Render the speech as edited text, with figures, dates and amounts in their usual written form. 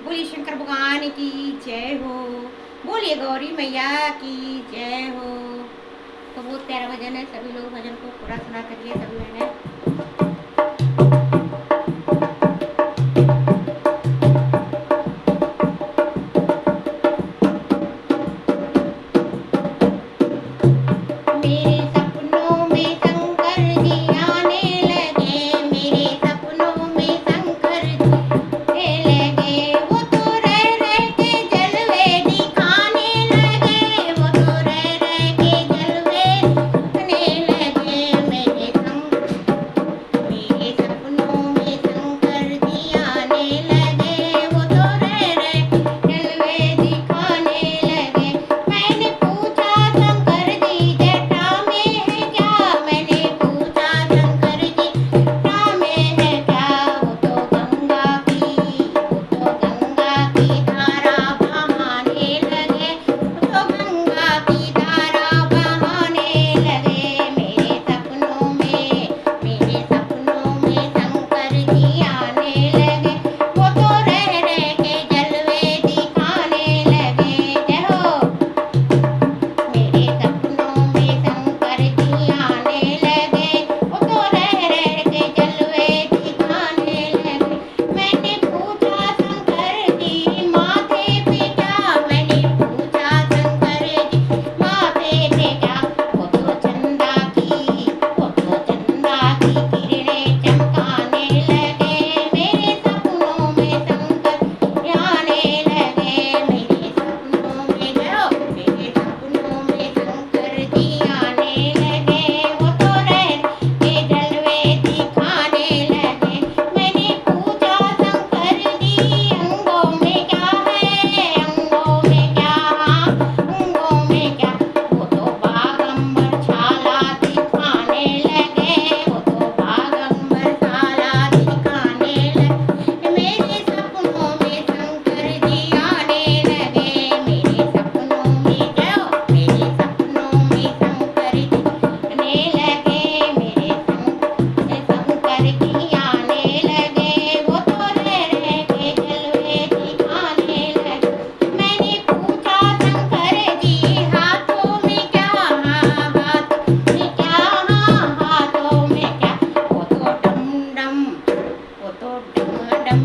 बोलिए शंकर भगवान की जय हो। बोलिए गौरी मैया की जय हो। तो बहुत प्यारा भजन है, सभी लोग भजन को पूरा सुना करिए सभी मैंने। मेरे सपनों में शंकर जी आने लगे, मेरे सपनों में शंकर जी आने लगे। वो तो रह रह के जलवे दिखाने लगे, वो तो रह रह के जलवे दिखाने लगे। मेरे सपनों में शंकर जी आने लगे, वो तो रह रह के जलवे दिखाने लगे। मैंने पूछा शंकर जी जटा में है क्या, मैंने पूछा शंकर जी जटा में है क्या। वो तो गंगा की धारा बहाने लगे, वो तो गंगा की धारा बहाने लगे। मेरे सपनों में शंकर जी आने लगे, वो तो रह रह के जलवे दिखाने लगे। जय हो। मेरे सपनों में शंकर जी आने लगे, वो तो रह रह के जलवे दिखाने लगे। मैंने पूछा शंकर जी माथे पे क्या, मैंने पूछा शंकर जी माथे पे क्या। वो तो चंदा की किरणें चमकाने लगे। मेरे सपनों में शंकर आने लगे, मेरे सपनों में मेरे सपनों में शंकर जी आने लगे, वो तो रह के जलवे दिखाने लगे। मैंने पूछा शंकर जी अंगों में क्या है, अंगों में क्या, अंगों में क्या। वो तो बागंबर छाला दिखाने लगे, वो तो बागंबर छाला दिखाने लगे। मेरे सपनों में शंकर जी आने लगे, मेरे सपनों में मेरे सपनों में शंकर जी आने लगे। मेरे शंकर जी आने लगे, वो तो रह रह के जलवे दिखाने लगे। मैंने पूछा शंकर जी हाथों में क्या, हाथों में क्या, हाथों में क्या। वो तो डम डम, वो तो डम डम